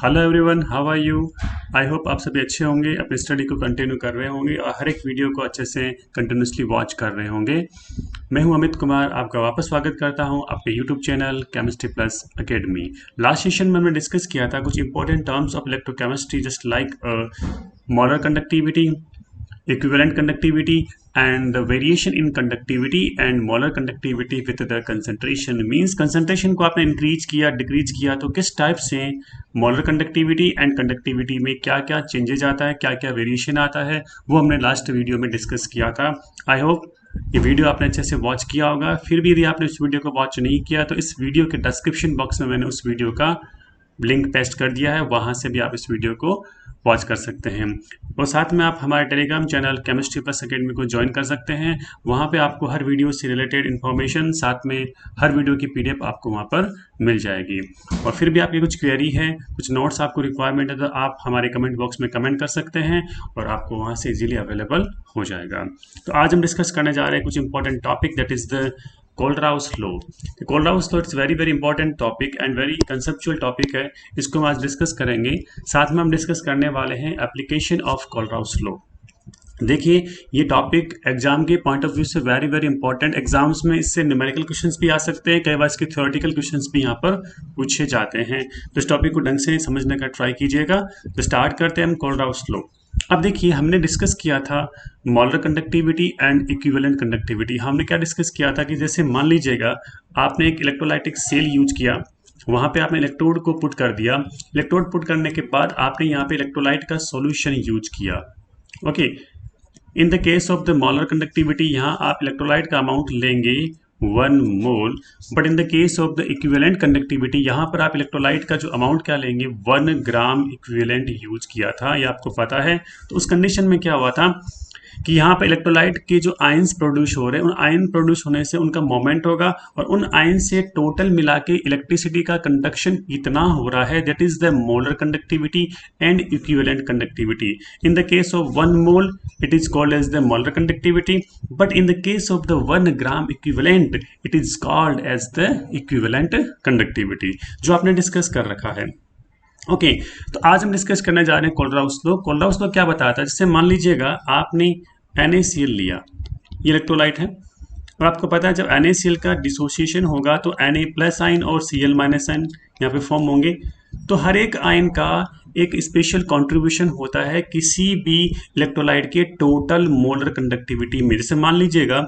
Hello everyone, how are you. I hope आप सभी अच्छे होंगे, अपनी स्टडी को कंटिन्यू कर रहे होंगे और हर एक वीडियो को अच्छे से कंटिन्यूसली वॉच कर रहे होंगे। मैं हूं अमित कुमार, आपका वापस स्वागत करता हूं आपके YouTube channel chemistry plus academy. Last session में हमने डिस्कस किया था कुछ important terms of electrochemistry just like molar conductivity, equivalent conductivity and the variation in conductivity and molar conductivity with the concentration means concentration को आपने increase किया decrease किया तो किस टाइप से मोलर कंडक्टिविटी एंड कंडक्टिविटी में क्या क्या चेंजेज आता है, क्या क्या वेरिएशन आता है, वो हमने लास्ट वीडियो में डिस्कस किया था। आई होप ये वीडियो आपने अच्छे से वॉच किया होगा। फिर भी यदि आपने इस वीडियो को वॉच नहीं किया तो इस वीडियो के डिस्क्रिप्शन बॉक्स में मैंने उस वीडियो का लिंक पेस्ट कर दिया है, वहाँ से भी आप इस वीडियो को वॉच कर सकते हैं। और साथ में आप हमारे Telegram channel chemistry plus academy को ज्वाइन कर सकते हैं। वहाँ पे आपको हर वीडियो से रिलेटेड इन्फॉर्मेशन, साथ में हर वीडियो की पीडीएफ आपको वहाँ पर मिल जाएगी। और फिर भी आपकी कुछ क्वेरी है, कुछ नोट्स आपको रिक्वायरमेंट है तो आप हमारे कमेंट बॉक्स में कमेंट कर सकते हैं और आपको वहाँ से इजीली अवेलेबल हो जाएगा। तो आज हम डिस्कस करने जा रहे हैं कुछ important topic, that is the Kohlrausch law. Kohlrausch law it's very very important topic and very conceptual topic है, इसको हम आज डिस्कस करेंगे। साथ में हम डिस्कस करने वाले हैं एप्लीकेशन ऑफ कोलराउस लॉ। देखिए ये टॉपिक एग्जाम के पॉइंट ऑफ व्यू से वेरी वेरी इंपॉर्टेंट, एग्जाम्स में इससे न्यूमेरिकल क्वेश्चंस भी आ सकते हैं, कई बार इसके थ्योरेटिकल क्वेश्चंस भी यहाँ पर पूछे जाते हैं। तो इस टॉपिक को ढंग से समझने का ट्राई कीजिएगा। तो स्टार्ट करते हैं हम कोलराउस लॉ। अब देखिए हमने डिस्कस किया था molar conductivity and equivalent conductivity. हमने क्या डिस्कस किया था कि जैसे मान लीजिएगा आपने एक इलेक्ट्रोलाइटिक सेल यूज किया, वहां पे आपने इलेक्ट्रोड को पुट कर दिया। इलेक्ट्रोड पुट करने के बाद आपने यहाँ पे इलेक्ट्रोलाइट का सॉल्यूशन यूज किया। Okay, in the case of the molar conductivity यहाँ आप इलेक्ट्रोलाइट का अमाउंट लेंगे 1 mole, but in the case of the equivalent conductivity यहाँ पर आप इलेक्ट्रोलाइट का जो अमाउंट क्या लेंगे 1 ग्राम इक्विवेलेंट यूज किया था, ये आपको पता है। तो उस कंडीशन में क्या हुआ था कि यहाँ पर इलेक्ट्रोलाइट के जो आयंस प्रोड्यूस हो रहे हैं, उन आयन प्रोड्यूस होने से उनका मोमेंट होगा और उन आयन से टोटल मिला के इलेक्ट्रिसिटी का कंडक्शन इतना हो रहा है, that is the molar conductivity and equivalent conductivity. In the case of 1 mole it is called as the molar conductivity, but in the case of the 1 gram equivalent it is called as the equivalent conductivity, जो आपने discuss कर रखा है। Okay, तो आज हम discuss करने जा रहे हैं कोलराउस लॉ। कोलराउस लॉ क्या बताता है, जैसे मान लीजिएगा आपने NaCl लिया, ये इलेक्ट्रोलाइट है और आपको पता है जब NaCl का डिसोसिएशन होगा तो Na प्लस आयन और Cl माइनस आयन यहाँ पे फॉर्म होंगे। तो हर एक आयन का एक स्पेशल कंट्रीब्यूशन होता है किसी भी इलेक्ट्रोलाइट के टोटल मोलर कंडक्टिविटी में। जैसे मान लीजिएगा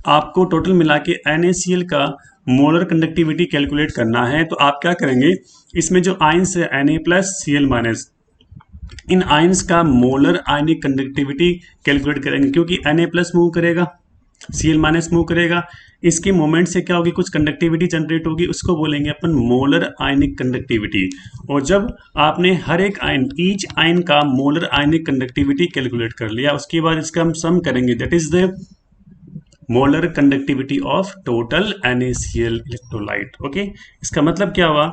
आपको टोटल मिला के NaCl का मोलर कंडक्टिविटी कैलकुलेट करना है, तो आप क्या करेंगे, इसमें जो आयंस है Na प्लस Cl माइनस, इन आयंस का मोलर आयनिक कंडक्टिविटी कैलकुलेट करेंगे, क्योंकि Na प्लस मूव करेगा, Cl माइनस मूव करेगा, इसके मोमेंट से क्या होगी, कुछ कंडक्टिविटी जनरेट होगी, उसको बोलेंगे अपन मोलर आयनिक कंडक्टिविटी। और जब आपने हर एक आयन, ईच आयन का मोलर आयनिक कंडक्टिविटी कैलकुलेट कर लिया, उसके बाद इसका हम सम करेंगे, that is the molar conductivity of total NaCl electrolyte. Okay, इसका मतलब क्या हुआ,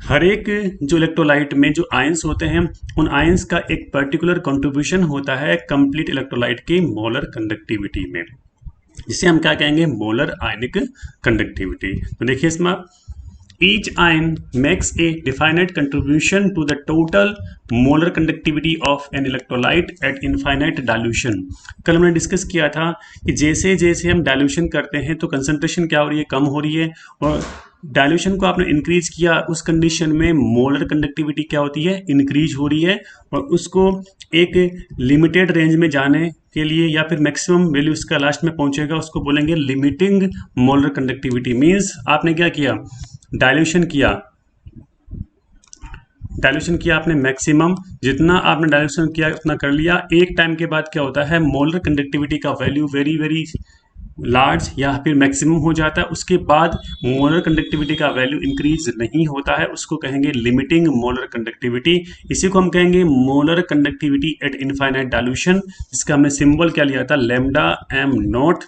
हर एक जो इलेक्ट्रोलाइट में जो आयंस होते हैं उन आयंस का एक पर्टिकुलर कंट्रीब्यूशन होता है कंप्लीट इलेक्ट्रोलाइट के मोलर कंडक्टिविटी में, जिसे हम क्या कहेंगे, मोलर आयनिक कंडक्टिविटी। तो देखिए इसमें each ion makes a definite contribution to the total molar conductivity of an electrolyte at infinite dilution। कल हमने डिस्कस किया था कि जैसे जैसे हम डाइल्यूशन करते हैं तो कंसंट्रेशन क्या हो रही है, कम हो रही है, और डाइल्यूशन को आपने इंक्रीज किया उस कंडीशन में मोलर कंडक्टिविटी क्या होती है, इंक्रीज हो रही है, और उसको एक लिमिटेड रेंज में जाने के लिए या फिर मैक्सिमम वैल्यू इसका लास्ट में पहुंचेगा, उसको बोलेंगे लिमिटिंग मोलर कंडक्टिविटी। मीन्स आपने क्या किया, डाइल्यूशन किया आपने मैक्सिमम, जितना आपने डाइल्यूशन किया उतना कर लिया। एक टाइम के बाद क्या होता है, मोलर कंडक्टिविटी का वैल्यू वेरी वेरी लार्ज या फिर मैक्सिमम हो जाता है, उसके बाद मोलर कंडक्टिविटी का वैल्यू इंक्रीज नहीं होता है, उसको कहेंगे लिमिटिंग मोलर कंडक्टिविटी। इसी को हम कहेंगे molar conductivity at infinite dilution, जिसका हमने सिंबल क्या लिया था, लैम्डा m नॉट,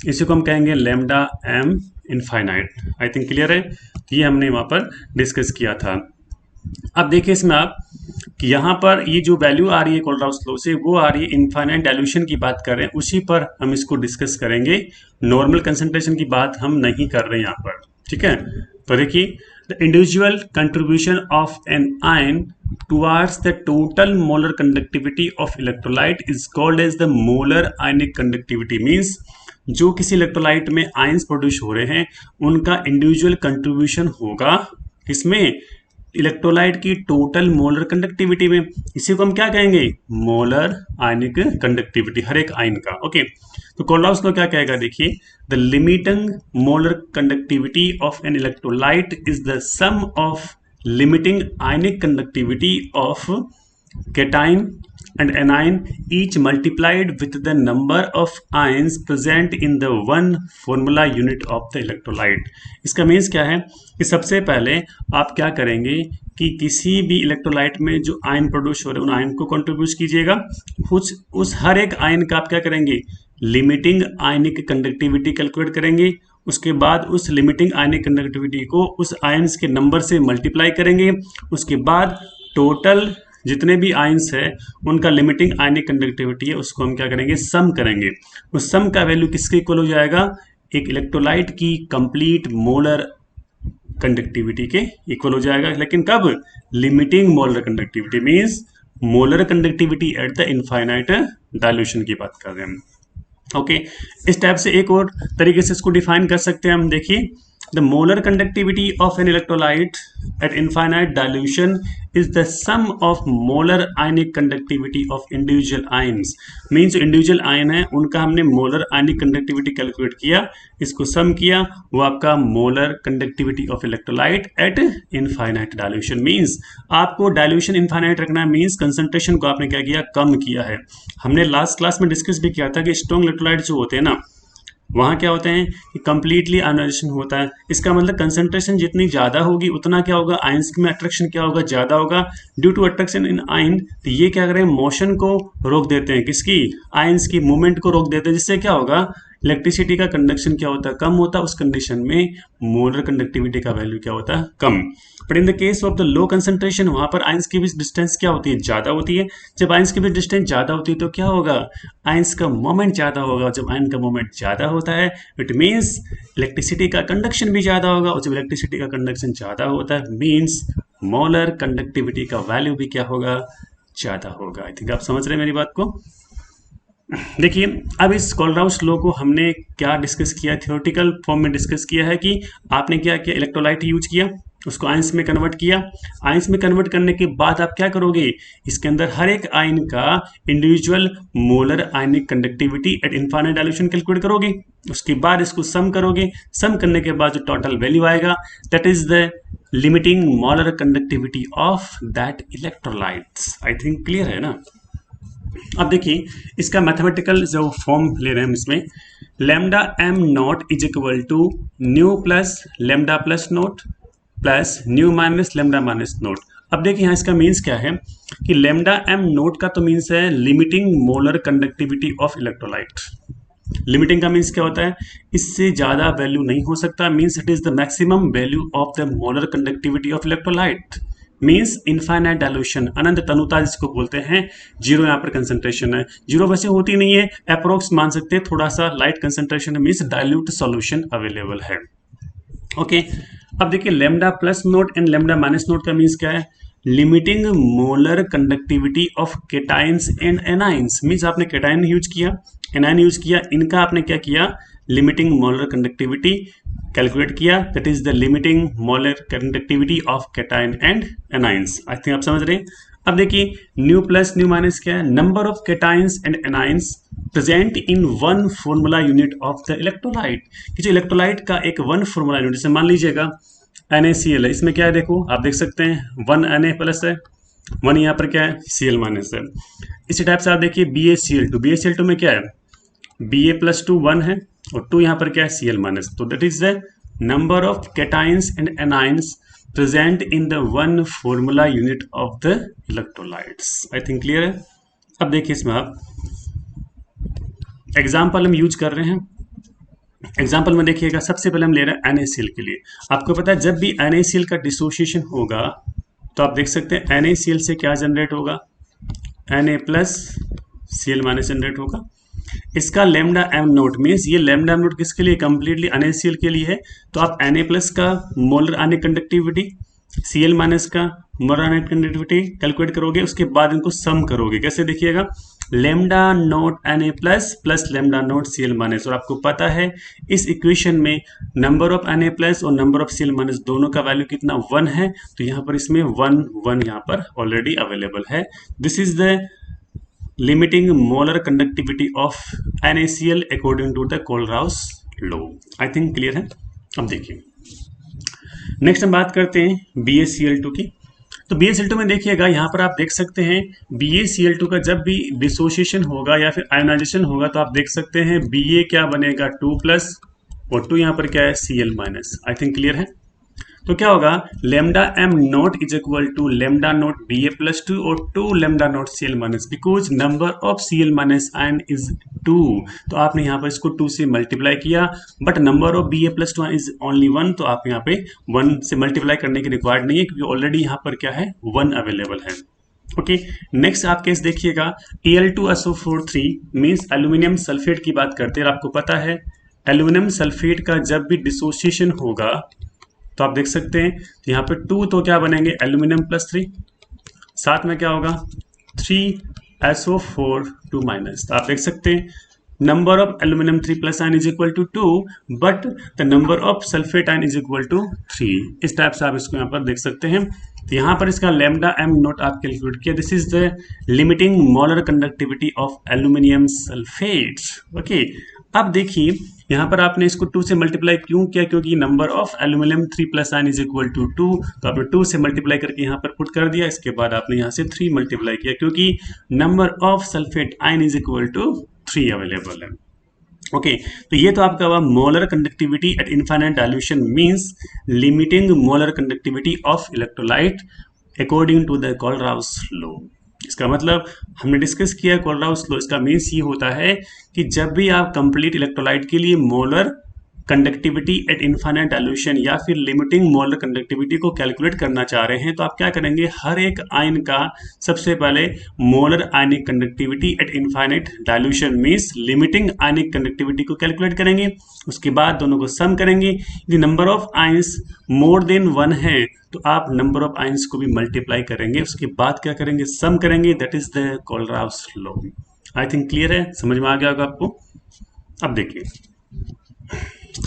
इसी को हम कहेंगे lambda m infinite. I think clear है, ये हमने वहां पर डिस्कस किया था। अब देखिए इसमें आप कि यहाँ पर ये जो वैल्यू आ रही है कोलराउस लॉ से, वो आ रही है इनफाइनाइट डाइल्यूशन की बात कर रहे हैं, उसी पर हम इसको डिस्कस करेंगे। नॉर्मल कंसंट्रेशन की बात हम नहीं कर रहे हैं यहाँ पर, ठीक है। तो देखिए the individual contribution of an ion towards the total molar conductivity of electrolyte is called as the molar ionic conductivity. Means जो किसी इलेक्ट्रोलाइट में आयंस प्रोड्यूस हो रहे हैं उनका इंडिविजुअल कंट्रीब्यूशन होगा इसमें इलेक्ट्रोलाइट की टोटल मोलर कंडक्टिविटी में। इसी को हम क्या कहेंगे, मोलर आयनिक कंडक्टिविटी हर एक आयन का। ओके, तो कोल्हाउस लॉ क्या कहेगा, देखिए the limiting molar conductivity of an electrolyte is the sum of limiting ionic conductivity of cation and anion each multiplied with the number of ions present in the one formula unit of the electrolyte। इसका means क्या है कि सबसे पहले आप क्या करेंगे कि किसी भी इलेक्ट्रोलाइट में जो आयन प्रोड्यूस हो रहे हैं उन आयन को कंट्रीब्यूट कीजिएगा। उस हर एक आयन का आप क्या करेंगे, लिमिटिंग आयनिक कंडक्टिविटी कैलकुलेट करेंगे। उसके बाद उस लिमिटिंग आयनिक कंडक्टिविटी को उस आयन्स के नंबर से मल्टीप्लाई करेंगे। उसके बाद टोटल जितने भी आयंस है उनका लिमिटिंग आयनिक कंडक्टिविटी है उसको हम क्या करेंगे, सम करेंगे। उस सम का वैल्यू किसके इक्वल हो जाएगा, एक इलेक्ट्रोलाइट की कंप्लीट मोलर कंडक्टिविटी के इक्वल हो जाएगा। लेकिन कब, limiting molar conductivity means molar conductivity at the infinite dilution की बात कर रहे हैं हम। ओके, इस टाइप से एक और तरीके से इसको डिफाइन कर सकते हैं हम। देखिए the molar conductivity of an electrolyte at infinite dilution is the sum of molar ionic conductivity of individual ions। means जो individual ion है उनका हमने molar ionic conductivity कैलकुलेट किया, इसको सम किया, वो आपका molar conductivity of electrolyte at infinite dilution। means आपको dilution infinite रखना है, means concentration को आपने क्या किया, कम किया है। हमने लास्ट क्लास में डिस्कस भी किया था कि स्ट्रॉन्ग इलेक्ट्रोलाइट जो होते हैं ना वहाँ क्या होते हैं कि कंप्लीटली आयोनाइजेशन होता है। इसका मतलब कंसंट्रेशन जितनी ज़्यादा होगी उतना क्या होगा, आयंस में अट्रैक्शन क्या होगा, ज़्यादा होगा। Due to attraction in ion, तो ये क्या करें, मोशन को रोक देते हैं, किसकी, आयंस की मूवमेंट को रोक देते हैं, जिससे क्या होगा, इलेक्ट्रिसिटी का कंडक्शन क्या होता है, कम होता है। उस कंडीशन में मोलर कंडक्टिविटी का वैल्यू क्या होता है, कम। But in the case of the low concentration, वहां पर आयंस की बीच डिस्टेंस क्या होती है, ज्यादा होती है। जब आयंस की बीच डिस्टेंस ज्यादा होती है तो क्या होगा, आयंस का मोमेंट ज्यादा होगा। जब आयन का मोमेंट ज्यादा होता है इट मीन्स इलेक्ट्रिसिटी का कंडक्शन भी ज्यादा होगा, और जब इलेक्ट्रिसिटी का कंडक्शन ज्यादा होता है मीन्स मोलर कंडक्टिविटी का वैल्यू भी क्या होगा, ज्यादा होगा। आई थिंक आप समझ रहे हैं मेरी बात को। देखिए अब इस कोलराउस लॉ को हमने क्या डिस्कस किया, थ्योरेटिकल फॉर्म में डिस्कस किया है कि आपने क्या किया, इलेक्ट्रोलाइट यूज किया, उसको आयंस में कन्वर्ट किया। आयंस में कन्वर्ट करने के बाद आप क्या करोगे, इसके अंदर हर एक आयन का individual molar ionic conductivity at infinite dilution calculate करोगे। उसके बाद इसको सम करोगे, सम करने के बाद जो टोटल वैल्यू आएगा that is the limiting molar conductivity of that electrolytes. I think clear है ना। अब देखिए इसका मैथमेटिकल जो फॉर्म ले रहे हैं हम इसमें, lambda M naught is equal to nu plus lambda plus naught plus nu minus lambda minus naught. अब देखिए यहाँ इसका मीन्स क्या है कि लैम्डा एम नोट का तो मीन्स है limiting molar conductivity of electrolyte. Limiting का मीन्स क्या होता है, इससे ज्यादा वैल्यू नहीं हो सकता, means it is the maximum value of the molar conductivity of electrolyte. Means infinite dilution, अनंत तनुता जिसको बोलते हैं। जीरो यहाँ पर कंसंट्रेशन है, जीरो वैसे होती नहीं है, अप्रोक्स मान सकते हैं, थोड़ा सा लाइट कंसंट्रेशन है, मीन्स डाइल्यूट सॉल्यूशन अवेलेबल है। ओके, अब देखिए lambda plus note and lambda minus note का मीन्स क्या है, limiting molar conductivity of cations and anions. Means आपने केटाइन यूज किया, एनाइन यूज किया, इनका आपने क्या किया, लिमिटिंग मोलर कंडक्टिविटी कैलकुलेट किया, that is the limiting molar conductivity of cation and anions. I think आप समझ रहे हैं। अब देखिए न्यू प्लस न्यू माइनस क्या है, number of cations and anions present in one formula unit of the electrolyte. कि जो इलेक्ट्रोलाइट का एक वन फॉर्मूला यूनिट, जैसे मान लीजिएगा NaCl है, इसमें क्या है, देखो आप देख सकते हैं 1 Na प्लस है, 1 यहाँ पर क्या है, Cl माइनस है। इसी टाइप से आप देखिए BaCl2, BaCl2 में क्या है, Ba+2 1 है और 2 यहाँ पर क्या है, Cl माइनस। तो that is the number of cations and anions present in the one formula unit of the electrolytes. I think clear है। अब देखिए इसमें आप एग्जाम्पल हम यूज कर रहे हैं। एग्जाम्पल में देखिएगा, सबसे पहले हम ले रहे हैं NaCl के लिए। आपको पता है जब भी NaCl का डिसोसिएशन होगा तो आप देख सकते हैं NaCl से क्या जनरेट होगा, Na plus Cl minus generate होगा। इसका लेमडा एम नोट मीन्स ये लेमडा एम नोट किसके लिए, कंप्लीटली NaCl के लिए है। तो आप Na+ का मोलर आयनिक कंडक्टिविटी, Cl- का मोलर आयनिक कंडक्टिविटी कैलकुलेट करोगे, उसके बाद इनको सम करोगे। कैसे देखिएगा, lambda note Na+ plus lambda naught Cl-, और आपको पता है इस इक्वेशन में नंबर ऑफ Na+ और नंबर ऑफ Cl- दोनों का वैल्यू कितना, 1 है। तो यहाँ पर इसमें 1 1 यहाँ पर ऑलरेडी अवेलेबल है। This is the limiting molar conductivity of NaCl according to the Kohlrausch law। I think clear है। अब देखिए नेक्स्ट हम बात करते हैं BaCl2 की। तो BaCl2 में देखिएगा यहाँ पर आप देख सकते हैं BaCl2 का जब भी डिसोसिएशन होगा या फिर आयोनाइजेशन होगा तो आप देख सकते हैं Ba क्या बनेगा 2+ और 2 यहाँ पर क्या है Cl-। आई थिंक क्लियर है। तो क्या होगा, lambda M naught is equal to lambda naught Ba+2 और 2 lambda naught Cl-, because number of Cl- ion is 2। तो आपने यहाँ पर इसको 2 से मल्टीप्लाई किया, but number of Ba+2 is only 1। तो आप यहाँ पे 1 से मल्टीप्लाई करने की रिक्वायर्ड नहीं है, क्योंकि ऑलरेडी यहाँ पर क्या है 1 अवेलेबल है। ओके, नेक्स्ट आप केस देखिएगा Al2SO4 मीन्स एल्यूमिनियम सल्फेट की बात करते हैं। आपको पता है एल्यूमिनियम सल्फेट का जब भी डिसोसिएशन होगा तो आप देख सकते हैं तो यहाँ पे 2 तो क्या बनेंगे एल्यूमिनियम +3, साथ में क्या होगा 3SO4 2-। तो आप देख सकते हैं number of aluminium 3+ ion is equal to 2 but the number of sulphate ion is equal to 3। इस टाइप से आप इसको यहाँ पर देख सकते हैं। तो यहाँ पर इसका लेमडा एम नोट आप कैलकुलेट किया। This is the limiting molar conductivity of aluminium sulphate. Okay, अब देखिए यहाँ पर आपने इसको 2 से मल्टीप्लाई क्यों किया, क्योंकि number of aluminium 3+ ion is equal to 2। तो आपने 2 से मल्टीप्लाई करके यहाँ पर पुट कर दिया, इसके बाद आपने यहाँ से 3 मल्टीप्लाई किया, क्योंकि number of sulphate ion is equal to 3 available है। ओके, तो ये तो आपका हुआ molar conductivity at infinite dilution means limiting molar conductivity of electrolyte according to the Kohlrausch law. इसका मतलब हमने डिस्कस किया कोलराउस लॉ। इसका मीन्स ये होता है कि जब भी आप कंप्लीट इलेक्ट्रोलाइट के लिए molar conductivity at infinite dilution या फिर लिमिटिंग मोलर कंडक्टिविटी को कैलकुलेट करना चाह रहे हैं तो आप क्या करेंगे, हर एक आयन का सबसे पहले molar ionic conductivity at infinite dilution means limiting ionic conductivity को कैलकुलेट करेंगे। उसके बाद दोनों को सम करेंगे। यदि number of ions more than 1 है तो आप नंबर ऑफ आयंस को भी मल्टीप्लाई करेंगे, उसके बाद क्या करेंगे, सम करेंगे। That is the Kohlrausch law. I think clear है, समझ में आ गया होगा आपको। अब देखिए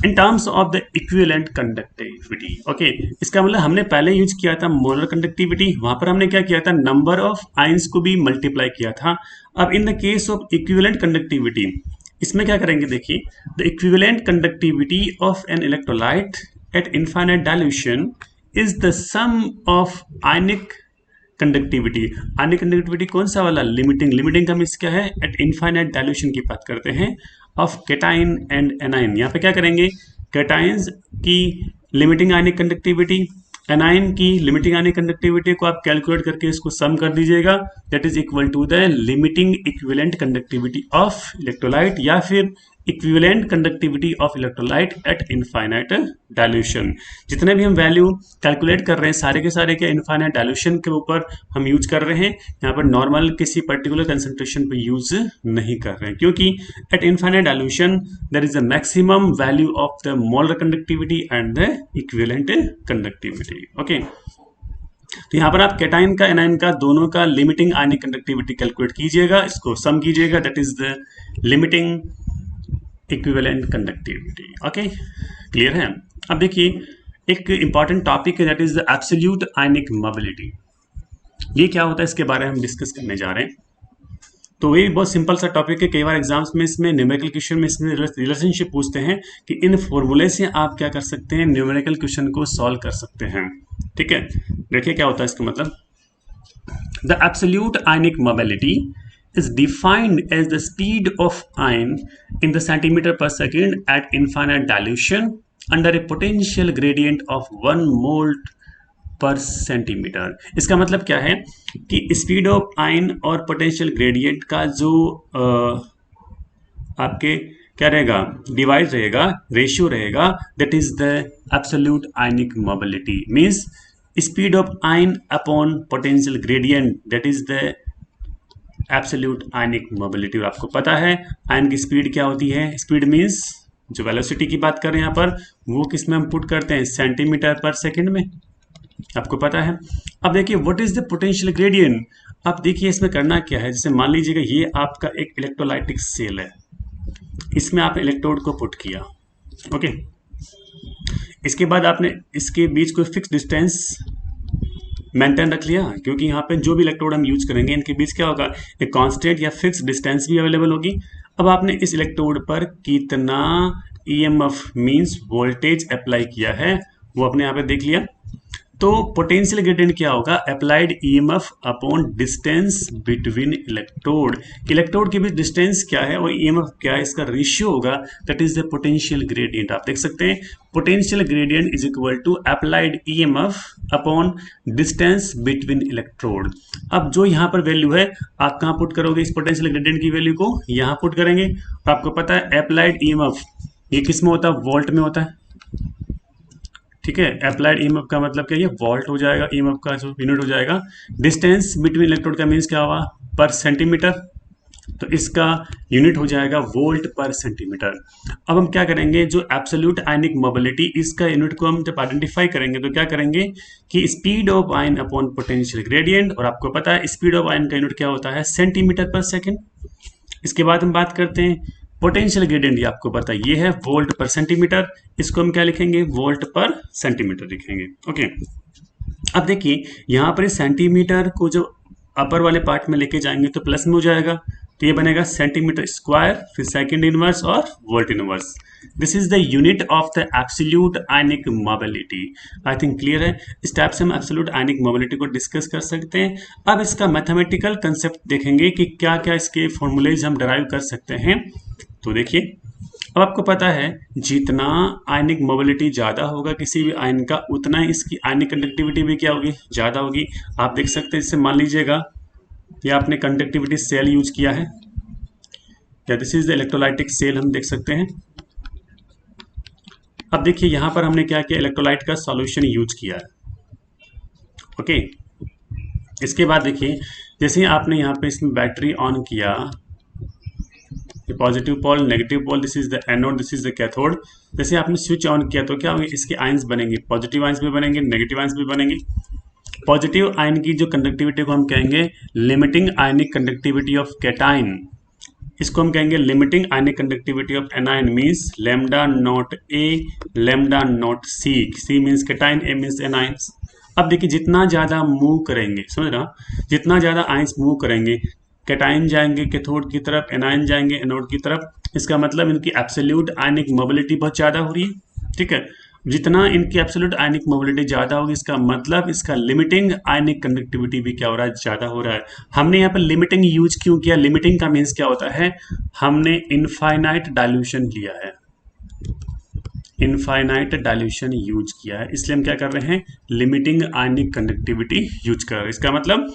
in terms of the equivalent conductivity. Okay, इसका मतलब हमने पहले यूज किया था मोलर कंडक्टिविटी, वहां पर हमने क्या किया था, नंबर ऑफ आयंस को भी मल्टीप्लाई किया था। अब in the case of equivalent conductivity इसमें क्या करेंगे, देखिए the equivalent conductivity of an electrolyte at infinite dilution is the sum of ionic conductivity. Ionic conductivity कौन सा वाला, लिमिटिंग। लिमिटिंग का मीन्स क्या है, एट इनफाइनाइट डाइल्यूशन की बात करते हैं ऑफ केटाइन एंड एनाइन। यहाँ पे क्या करेंगे, केटाइंस की लिमिटिंग आयनिक कंडक्टिविटी, एनाइन की लिमिटिंग आयनिक कंडक्टिविटी को आप कैलकुलेट करके इसको सम कर दीजिएगा। That is equal to the limiting equivalent conductivity of electrolyte या फिर equivalent conductivity of electrolyte at infinite dilution. जितने भी हम वैल्यू कैलकुलेट कर रहे हैं सारे के सारे के इनफाइनाइट डाइल्यूशन के ऊपर हम यूज कर रहे हैं। यहाँ पर नॉर्मल किसी पर्टिकुलर कंसंट्रेशन पे यूज नहीं कर रहे हैं, क्योंकि at infinite dilution there is the maximum value of the molar conductivity and the equivalent conductivity. Okay, तो यहाँ पर आप केटाइन का एनाइन का दोनों का लिमिटिंग आयनिक कंडक्टिविटी कैलकुलेट कीजिएगा, इसको सम कीजिएगा। That is the limiting equivalent conductivity. Okay, clear है। अब देखिए एक इंपॉर्टेंट टॉपिक है, that is the absolute ionic mobility. ये क्या होता है इसके बारे में हम डिस्कस करने जा रहे हैं। तो ये बहुत सिंपल सा टॉपिक है, कई बार एग्जाम्स में इसमें न्यूमेरिकल क्वेश्चन में इसमें रिलेशनशिप पूछते हैं कि इन फॉर्मूले से आप क्या कर सकते हैं, न्यूमेरिकल क्वेश्चन को सॉल्व कर सकते हैं। ठीक है, देखिए क्या होता है इसका मतलब, the absolute ionic mobility is defined as the speed of ion in the centimeter per second at infinite dilution under a potential gradient of 1 mole per centimeter। इसका मतलब क्या है कि स्पीड ऑफ आयन और पोटेंशियल ग्रेडियंट का जो आपके क्या रहेगा, डिवाइड रहेगा, रेशियो रहेगा, that is the absolute ionic mobility means speed of ion upon potential gradient, that is the absolute ionic mobility. और आपको पता है आयन की स्पीड क्या होती है, स्पीड मीन्स जो वेलोसिटी की बात कर रहे हैं यहाँ पर वो किस में हम पुट करते हैं, सेंटीमीटर पर सेकंड में, आपको पता है। अब देखिए what is the potential gradient. अब देखिए इसमें करना क्या है, जैसे मान लीजिएगा ये आपका एक इलेक्ट्रोलाइटिक सेल है, इसमें आपने इलेक्ट्रोड को पुट किया, ओके। इसके बाद आपने इसके बीच कोई फिक्स डिस्टेंस मेंटेन रख लिया, क्योंकि यहाँ पे जो भी इलेक्ट्रोड हम यूज करेंगे इनके बीच क्या होगा, एक कांस्टेंट या फिक्स डिस्टेंस भी अवेलेबल होगी। अब आपने इस इलेक्ट्रोड पर कितना ईएमएफ मींस वोल्टेज अप्लाई किया है वो आपने यहाँ पे देख लिया। तो पोटेंशियल ग्रेडियंट क्या होगा, applied EMF upon distance between electrode. Electrode के बीच डिस्टेंस क्या है और ईएमएफ क्या है, इसका रेशियो होगा, that is the potential gradient. आप देख सकते हैं potential gradient is equal to applied EMF upon distance between electrode. अब जो यहाँ पर वैल्यू है आप कहाँ पुट करोगे, इस पोटेंशियल ग्रेडियंट की वैल्यू को यहाँ पुट करेंगे। और आपको पता है अप्लाइड ईएमएफ ये किस में होता है, वोल्ट में होता है, ठीक है। अप्लाइड ईएमएफ का मतलब क्या, ये वोल्ट हो जाएगा, ईएमएफ का जो यूनिट हो जाएगा। डिस्टेंस बिटवीन इलेक्ट्रोड का मीन्स क्या होगा, पर सेंटीमीटर, तो इसका यूनिट हो जाएगा वोल्ट पर सेंटीमीटर। अब हम क्या करेंगे, जो एब्सोल्यूट आयनिक मोबिलिटी इसका यूनिट को हम जब आइडेंटिफाई करेंगे तो क्या करेंगे कि speed of ion upon potential gradient. और आपको पता है स्पीड ऑफ आयन का यूनिट क्या होता है, सेंटीमीटर पर सेकेंड। इसके बाद हम बात करते हैं पोटेंशियल ग्रेडियंट, ये आपको पता है ये है वोल्ट पर सेंटीमीटर, इसको हम क्या लिखेंगे, वोल्ट पर सेंटीमीटर लिखेंगे, ओके। अब देखिए यहाँ पर सेंटीमीटर को जो अपर वाले पार्ट में लेके जाएंगे तो प्लस में हो जाएगा, तो ये बनेगा सेंटीमीटर स्क्वायर, फिर सेकंड इनवर्स और volt inverse. This is the unit of the absolute ionic mobility. I think clear है। इस टाइप से हम एब्सोल्यूट आयनिक मोबिलिटी को डिस्कस कर सकते हैं। अब इसका मैथमेटिकल कंसेप्ट देखेंगे कि क्या क्या इसके फॉर्मूलेज हम डराइव कर सकते हैं। तो देखिए अब आपको पता है जितना आयनिक मोबिलिटी ज़्यादा होगा किसी भी आयन का, उतना ही इसकी आयनिक कंडक्टिविटी भी क्या होगी, ज़्यादा होगी। आप देख सकते हैं, जैसे मान लीजिएगा ये आपने कंडक्टिविटी सेल यूज किया है, या this is the electrolytic cell हम देख सकते हैं। अब देखिए यहाँ पर हमने क्या किया, इलेक्ट्रोलाइट का सॉल्यूशन यूज किया है, ओके। इसके बाद देखिए जैसे आपने यहाँ पे इसमें बैटरी ऑन किया, positive pole negative pole, this is the anode this is the cathode. जैसे आपने स्विच ऑन किया तो क्या होंगे, इसके आयंस बनेंगे, पॉजिटिव आयंस भी बनेंगे, नेगेटिव आयंस भी बनेंगे। पॉजिटिव आयन की जो कंडक्टिविटी को हम कहेंगे limiting ionic conductivity of cation, इसको हम कहेंगे limiting ionic conductivity of anion means lambda naught A lambda naught C. C means cation, A means anions. अब देखिए जितना ज़्यादा मूव करेंगे, समझ रहा, जितना ज़्यादा आयंस मूव करेंगे, कैटाइन जाएंगे कैथोड की तरफ, एनायन जाएंगे एनोड की तरफ, इसका मतलब इनकी एब्सोल्यूट आयनिक मोबिलिटी बहुत ज़्यादा हो रही है, ठीक है। जितना इनकी एब्सोल्यूट आयनिक मोबिलिटी ज़्यादा होगी इसका मतलब इसका लिमिटिंग आयनिक कंडक्टिविटी भी क्या हो रहा है, ज़्यादा हो रहा है। हमने यहाँ पर लिमिटिंग यूज क्यों किया, लिमिटिंग का मीन्स क्या होता है, हमने इनफाइनाइट डाइल्यूशन लिया है, इनफाइनाइट डाइल्यूशन यूज किया है, इसलिए हम क्या कर रहे हैं, लिमिटिंग आयनिक कंडक्टिविटी यूज कर रहे हैं। इसका मतलब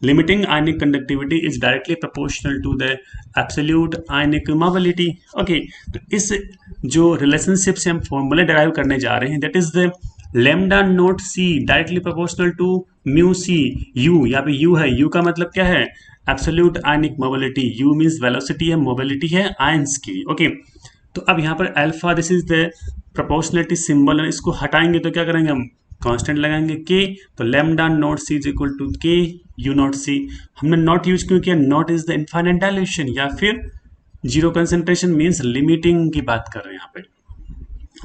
limiting ionic conductivity is directly proportional to the absolute ionic mobility, okay। तो इस जो रिलेशनशिप से हम फॉर्मूला डिराइव करने जा रहे हैं, that is the lambda naught c directly proportional to mu c u। यहाँ पे u है, u का मतलब क्या है, absolute ionic mobility, u means velocity है, मोबिलिटी है आयंस की, ओके। तो अब यहाँ पर alpha this is the proportionality symbol, इसको हटाएंगे तो क्या करेंगे हम, कांस्टेंट लगाएंगे k, तो lambda naught c is equal to k u naught c। हमने नॉट यूज क्यों किया, naught is the infinite dilution या फिर जीरो कंसंट्रेशन मींस लिमिटिंग की बात कर रहे हैं यहाँ पे,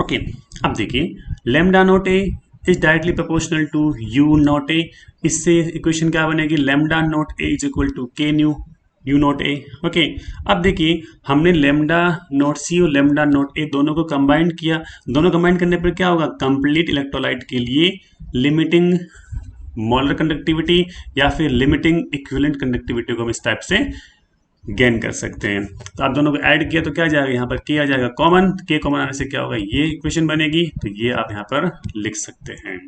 ओके। अब देखिए lambda naught a is directly proportional to u naught a, इससे इक्वेशन क्या बनेगी, lambda naught a is equal to k nu u naught a, okay. अब देखिए हमने लैम्डा नॉट c और लैम्डा नॉट a दोनों को कंबाइन किया, दोनों कंबाइन करने पर क्या होगा, कंप्लीट इलेक्ट्रोलाइट के लिए लिमिटिंग मोलर कंडक्टिविटी या फिर लिमिटिंग इक्विवेलेंट कंडक्टिविटी को हम इस टाइप से गेन कर सकते हैं। तो आप दोनों को ऐड किया तो क्या आ जाएगा, यहाँ पर k आ जाएगा कॉमन, k कॉमन आने से क्या होगा, ये इक्वेशन बनेगी, तो ये आप यहाँ पर लिख सकते हैं,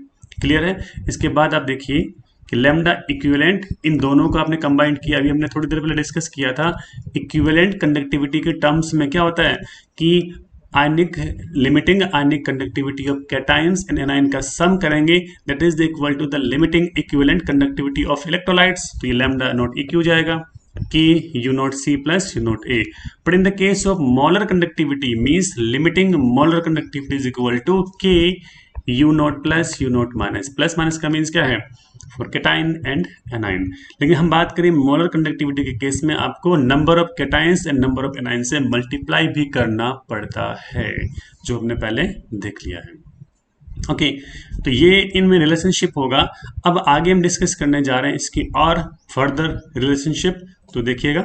क्लियर है। इसके बाद आप देखिए कि लैम्डा इक्विवेलेंट, इन दोनों को आपने कंबाइंड किया, अभी हमने थोड़ी देर पहले डिस्कस किया था, इक्विवेलेंट कंडक्टिविटी के टर्म्स में क्या होता है कि ionic limiting ionic conductivity of cations and anion का सम करेंगे, that is the equal to the limiting equivalent conductivity of electrolytes. तो ये लैम्डा नॉट इक्यू जाएगा, K U naught C plus U naught A. But in the case of molar conductivity means limiting molar conductivity is equal to K U naught plus U naught minus. Plus minus का means क्या है? For cation and A9. लेकिन हम बात करें molar conductivity के case में आपको number of cations and number of anion से मल्टीप्लाई भी करना पड़ता है, जो हमने पहले देख लिया है. ओके तो ये इनमें रिलेशनशिप होगा. अब आगे हम डिस्कस करने जा रहे हैं इसकी और फर्दर रिलेशनशिप. तो देखिएगा,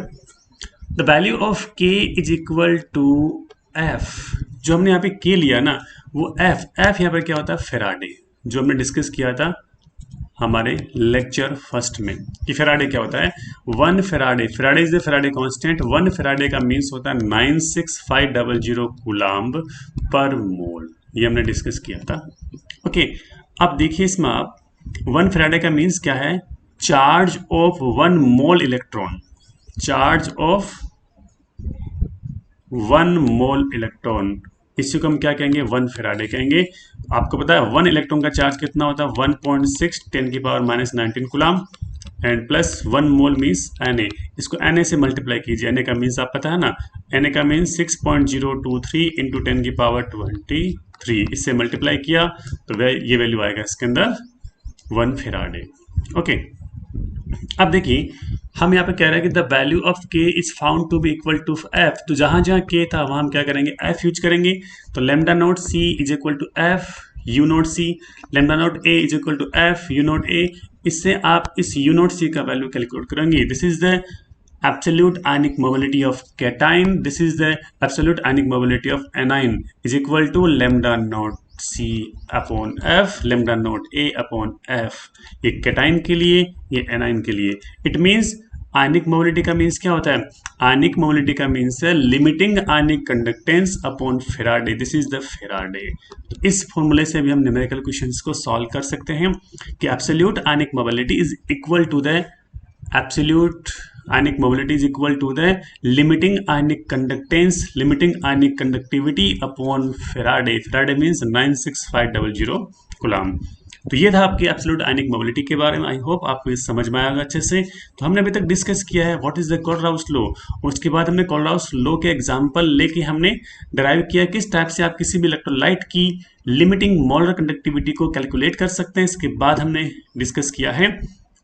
the value of k is equal to f. जो हमने यहाँ पे k लिया ना, वो f यहाँ पर क्या होता है? फेराडे. जो हमने डिस्कस किया था हमारे लेक्चर फर्स्ट में कि फेराडे क्या होता है. 1 Faraday, Faraday is the Faraday constant. 1 Faraday का मीन्स होता है 96500 कूलम्ब पर मोल. ये हमने डिस्कस किया था. ओके अब देखिए इसमें आप 1 फेराडे का मीन्स क्या है? Charge of 1 mole electron. Charge of 1 mole electron, इसी को हम क्या कहेंगे? 1 फेराडे कहेंगे. आपको पता है 1 इलेक्ट्रॉन का चार्ज कितना होता है? 1.6 10 की power minus 19 coulomb and plus 1 mole means Na. इसको Na से मल्टीप्लाई कीजिए. Na का मीन्स आप पता है ना, Na का मीन्स 6.023 इंटू 10 की पावर 23. इससे मल्टीप्लाई किया तो ये वैल्यू आएगा इसके अंदर 1 फेराडे. ओके अब देखिए हम यहाँ पे कह रहे हैं कि the value of k is found to be equal to f. तो जहां जहां k था वहां हम क्या करेंगे? f यूज करेंगे. तो lambda naught c is equal to f u naught c, lambda naught a is equal to f u naught a. इससे आप इस u नोट c का वैल्यू कैलकुलेट करेंगे. This is the absolute ionic mobility of cation. This is the absolute ionic mobility of anion is equal to lambda naught c upon f, lambda naught a upon f. ये cation के लिए, ये anion के लिए. It means ionic mobility का means क्या होता है? आयनिक मोबिलिटी का मीन्स है limiting ionic conductance upon Faraday. This is the Faraday. तो इस फॉर्मूले से भी हम न्यूमेरिकल क्वेश्चंस को सॉल्व कर सकते हैं कि absolute ionic mobility is equal to the absolute ionic mobility is equal to the limiting ionic conductance, limiting ionic conductivity upon Faraday. Faraday means 96500 coulomb. तो ये था आपकी एब्सोल्यूट आयनिक मोबिलिटी के बारे में. आई होप आपको ये समझ में आएगा अच्छे से. तो हमने अभी तक डिस्कस किया है what is the Kohlrausch law. उसके बाद हमने कोलराउस लॉ के एग्जांपल लेके हमने डिराइव किया किस टाइप से आप किसी भी इलेक्ट्रोलाइट की लिमिटिंग मोलर कंडक्टिविटी को कैलकुलेट कर सकते हैं. इसके बाद हमने डिस्कस किया है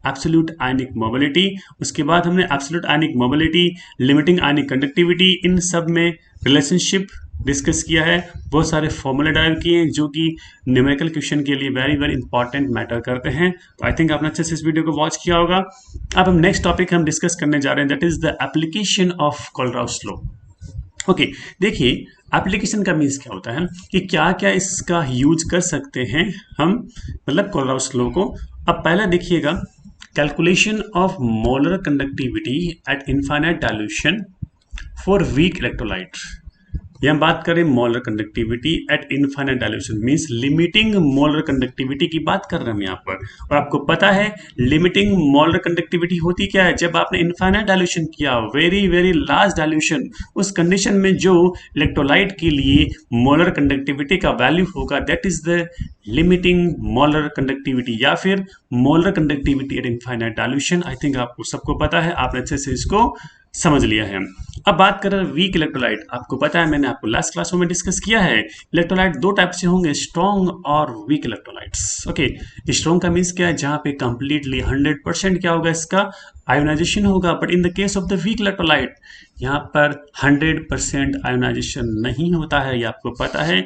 एब्सोल्यूट आयनिक मोबिलिटी. उसके बाद हमने absolute ionic mobility, limiting ionic conductivity, इन सब में रिलेशनशिप डिस्कस किया है. बहुत सारे फॉर्मूले डाइव किए हैं जो कि न्यूमेरिकल क्वेश्चन के लिए वेरी वेरी इंपॉर्टेंट मैटर करते हैं. तो आई थिंक आपने अच्छे से इस वीडियो को वॉच किया होगा. अब हम नेक्स्ट टॉपिक हम डिस्कस करने जा रहे हैं, that is the application of Kohlrausch law. Okay देखिए एप्लीकेशन का मीन्स क्या होता है कि क्या क्या इसका यूज कर सकते हैं हम, मतलब कोलराउस लॉ को. अब पहला देखिएगा, calculation of molar conductivity at infinite dilution for weak electrolyte. ये हम बात करें molar conductivity at infinite dilution means limiting molar conductivity की बात कर रहे हैं हम यहाँ पर. और आपको पता है लिमिटिंग मोलर कंडक्टिविटी होती क्या है? जब आपने इनफाइनाइट डायल्यूशन किया, वेरी वेरी लार्ज डायल्यूशन, उस कंडीशन में जो इलेक्ट्रोलाइट के लिए मोलर कंडक्टिविटी का वैल्यू होगा that is the limiting molar conductivity या फिर molar conductivity at infinite dilution. I think आपको सबको पता है, आपने अच्छे से इसको समझ लिया है. अब बात करें वीक इलेक्ट्रोलाइट. आपको पता है मैंने आपको लास्ट क्लास में डिस्कस किया है इलेक्ट्रोलाइट दो टाइप से होंगे, स्ट्रॉन्ग और वीक इलेक्ट्रोलाइट्स. ओके स्ट्रॉन्ग का मीन्स क्या है? जहां पे कंप्लीटली 100% क्या होगा? इसका आयोनाइजेशन होगा. But in the case of the week electrolyte यहाँ पर 100% आयोनाइजेशन नहीं होता है. ये आपको पता है.